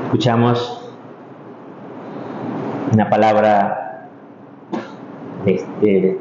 Escuchamos una palabra del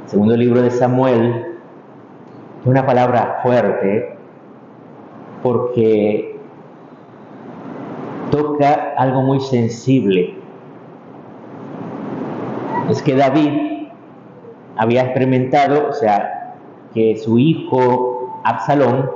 segundo libro de Samuel, una palabra fuerte porque toca algo muy sensible. Es que David había experimentado, que su hijo Absalón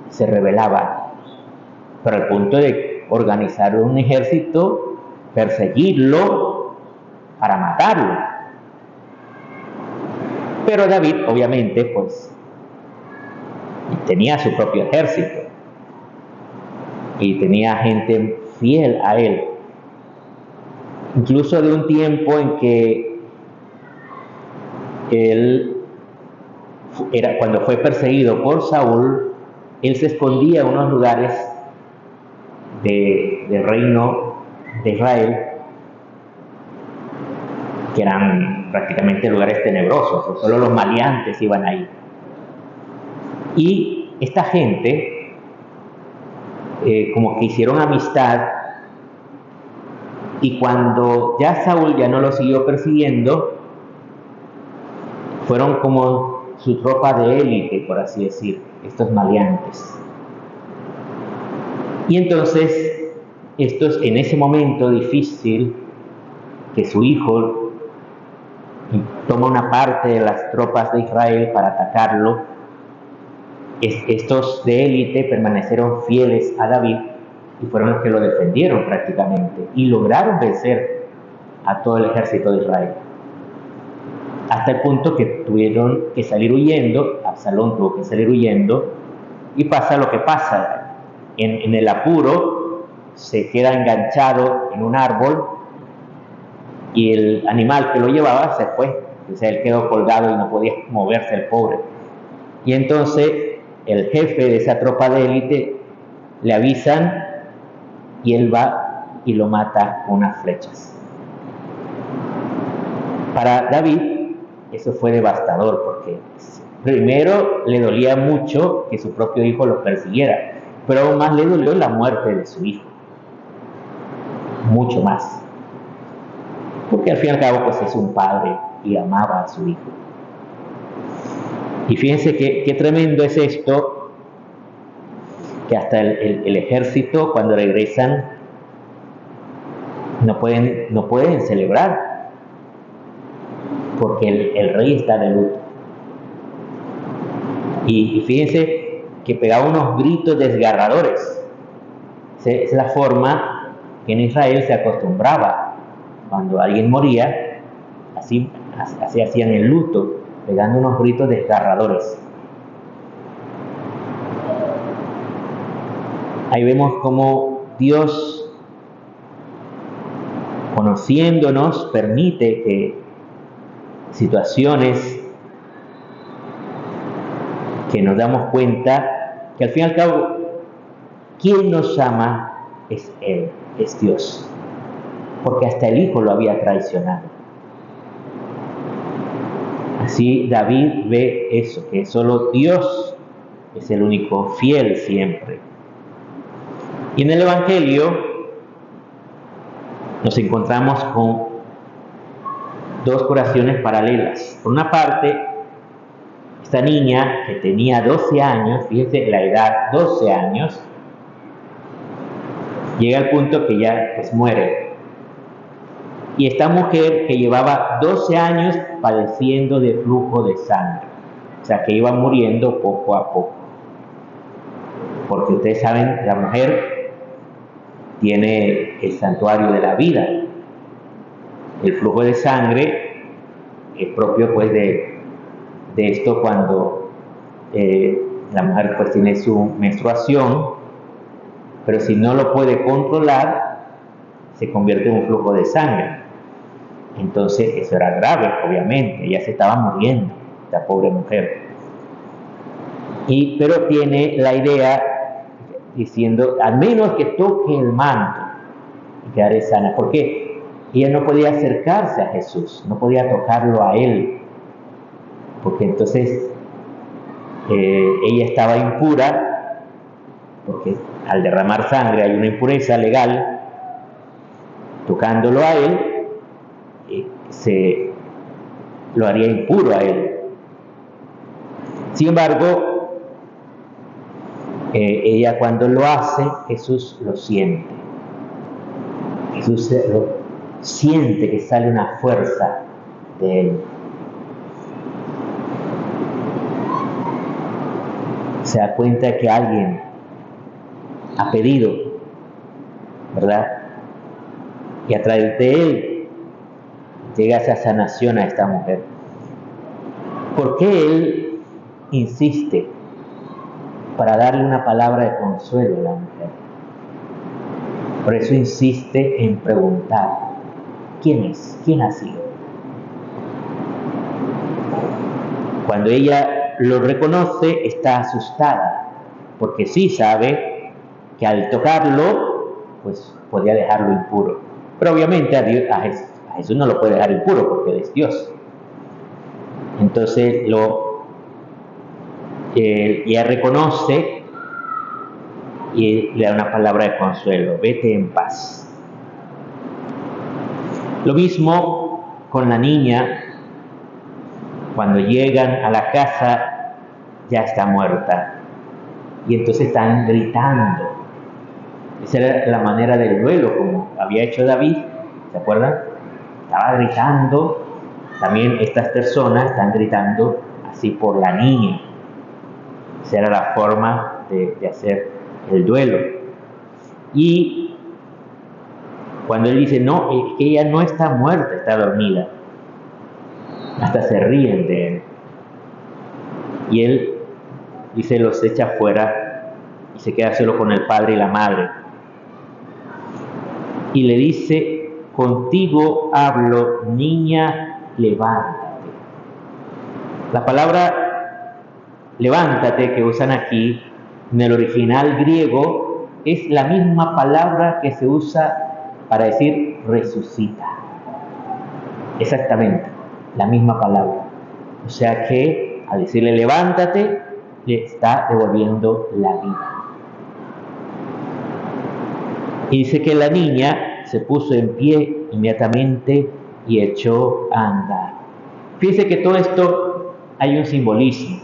se rebelaba, pero al punto de organizar un ejército, perseguirlo para matarlo. Pero David, obviamente, pues tenía su propio ejército y tenía gente fiel a él. Incluso de un tiempo en que cuando fue perseguido por Saúl, él se escondía en unos lugares del reino de Israel que eran prácticamente lugares tenebrosos, solo los maleantes iban ahí. Y esta gente, como que hicieron amistad, y cuando ya Saúl ya no lo siguió persiguiendo, fueron como su tropa de élite, por así decir, estos maleantes. Y entonces, estos en ese momento difícil, que su hijo toma una parte de las tropas de Israel para atacarlo, estos de élite permanecieron fieles a David y fueron los que lo defendieron prácticamente y lograron vencer a todo el ejército de Israel. Hasta el punto que tuvieron que salir huyendo, Absalón tuvo que salir huyendo, y pasa lo que pasa. En el apuro se queda enganchado en un árbol y el animal que lo llevaba se fue. O sea, él quedó colgado y no podía moverse, el pobre. Y entonces el jefe de esa tropa de élite le avisan y él va y lo mata con unas flechas. Para David eso fue devastador porque primero le dolía mucho que su propio hijo lo persiguiera, pero aún más le dolió la muerte de su hijo, mucho más, porque al fin y al cabo pues es un padre y amaba a su hijo. Y fíjense qué tremendo es esto, que hasta el ejército cuando regresan no pueden celebrar porque el rey está de luto. Y fíjense que pegaba unos gritos desgarradores. Es la forma que en Israel se acostumbraba. Cuando alguien moría, así hacían el luto, pegando unos gritos desgarradores. Ahí vemos cómo Dios, conociéndonos, permite que situaciones que nos damos cuenta que al fin y al cabo quien nos ama es Él, es Dios, porque hasta el Hijo lo había traicionado. Así David ve eso, que solo Dios es el único fiel siempre. Y en el Evangelio nos encontramos con dos oraciones paralelas. Por una parte, esta niña que tenía 12 años, fíjense la edad, 12 años, llega al punto que ya pues muere. Y esta mujer que llevaba 12 años padeciendo de flujo de sangre, o sea que iba muriendo poco a poco. Porque ustedes saben, la mujer tiene el santuario de la vida. El flujo de sangre es propio pues de esto cuando la mujer pues tiene su menstruación, pero si no lo puede controlar, se convierte en un flujo de sangre. Entonces eso era grave, obviamente, ella se estaba muriendo, esta pobre mujer. Pero tiene la idea diciendo, al menos que toque el manto y quedaré sana, porque ella no podía acercarse a Jesús, no podía tocarlo a Él, porque entonces ella estaba impura, porque al derramar sangre hay una impureza legal, tocándolo a él, se lo haría impuro a él. Sin embargo, ella cuando lo hace, Jesús lo siente. Jesús lo siente que sale una fuerza de él. Se da cuenta que alguien ha pedido, ¿verdad? Y a través de él llega esa sanación a esta mujer. ¿Por qué él insiste para darle una palabra de consuelo a la mujer? Por eso insiste en preguntar, ¿quién es? ¿Quién ha sido? Cuando ella lo reconoce, está asustada, porque sí sabe que al tocarlo, pues podía dejarlo impuro. Pero obviamente a Jesús no lo puede dejar impuro, porque Él es Dios. Entonces ella reconoce y le da una palabra de consuelo: vete en paz. Lo mismo con la niña. Cuando llegan a la casa, ya está muerta. Y entonces están gritando. Esa era la manera del duelo, como había hecho David, ¿se acuerdan? Estaba gritando. También estas personas están gritando así por la niña. Esa era la forma de hacer el duelo. Y cuando él dice, no, es que ella no está muerta, está dormida, hasta se ríen de él. Y él dice, los echa fuera y se queda solo con el padre y la madre. Y le dice, contigo hablo, niña, levántate. La palabra levántate que usan aquí en el original griego es la misma palabra que se usa para decir resucita. Exactamente, la misma palabra. O sea que al decirle levántate, le está devolviendo la vida. Y dice que la niña se puso en pie inmediatamente y echó a andar. Fíjense que todo esto hay un simbolismo.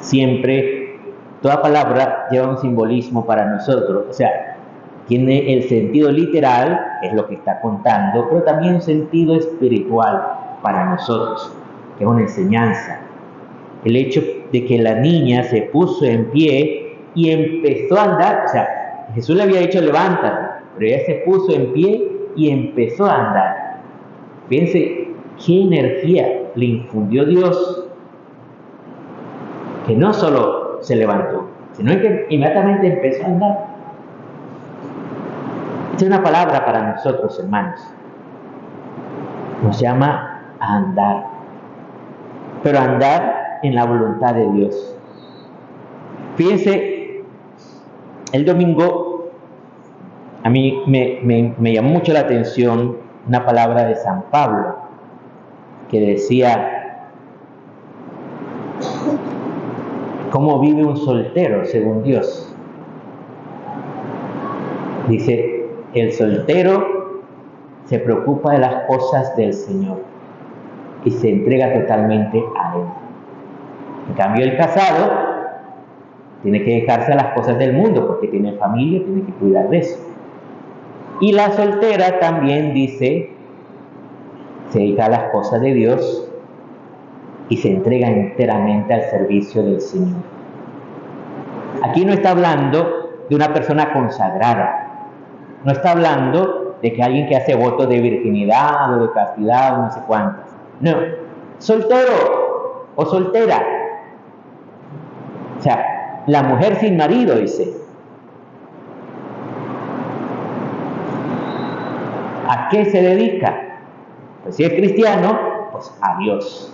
Siempre, toda palabra lleva un simbolismo para nosotros. O sea, tiene el sentido literal, es lo que está contando, pero también un sentido espiritual para nosotros, que es una enseñanza. El hecho de que la niña se puso en pie y empezó a andar, o sea, Jesús le había dicho levántate, pero ella se puso en pie y empezó a andar. Fíjense qué energía le infundió Dios, que no solo se levantó, sino que inmediatamente empezó a andar. Esta es una palabra para nosotros, hermanos. Nos llama a andar, pero andar en la voluntad de Dios. Fíjense, el domingo a mí me llamó mucho la atención una palabra de San Pablo que decía cómo vive un soltero según Dios. Dice, el soltero se preocupa de las cosas del Señor y se entrega totalmente a Él. En cambio, el casado tiene que dejarse a las cosas del mundo porque tiene familia, tiene que cuidar de eso. Y la soltera también dice, se dedica a las cosas de Dios y se entrega enteramente al servicio del Señor. Aquí no está hablando de una persona consagrada, no está hablando de que alguien que hace votos de virginidad o de castidad o no sé cuántas. No, soltero o soltera. O sea, la mujer sin marido, dice. ¿A qué se dedica? Pues si es cristiano, pues a Dios.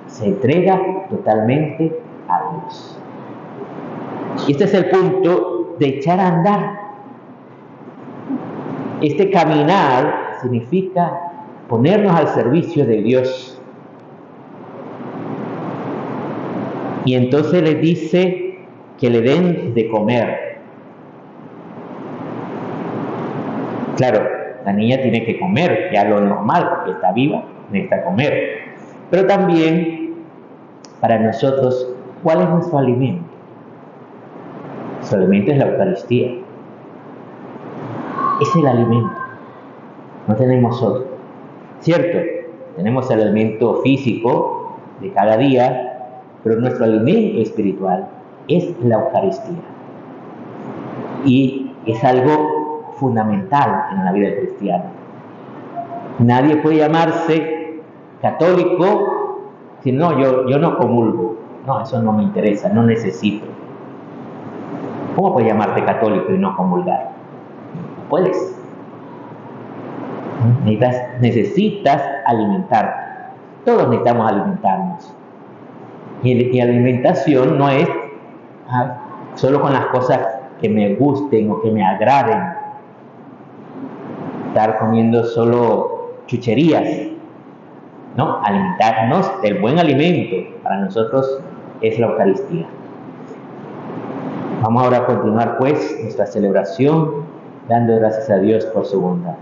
Se entrega totalmente a Dios. Y este es el punto de echar a andar. Este caminar significa ponernos al servicio de Dios. Y entonces le dice que le den de comer. Claro, la niña tiene que comer, ya lo normal, porque está viva, necesita comer. Pero también, para nosotros, ¿cuál es nuestro alimento? Nuestro alimento es la Eucaristía. Es el alimento. No tenemos otro. ¿Cierto? Tenemos el alimento físico de cada día, pero nuestro alimento espiritual es la Eucaristía. Y es algo fundamental en la vida del cristiano. Nadie puede llamarse católico si no, yo no comulgo. No, eso no me interesa, no necesito. ¿Cómo puedes llamarte católico y no comulgar? No puedes. Necesitas alimentarte. Todos necesitamos alimentarnos. Y alimentación no es solo con las cosas que me gusten o que me agraden. Estar comiendo solo chucherías. No, alimentarnos del buen alimento para nosotros es la Eucaristía. Vamos ahora a continuar pues nuestra celebración dando gracias a Dios por su bondad.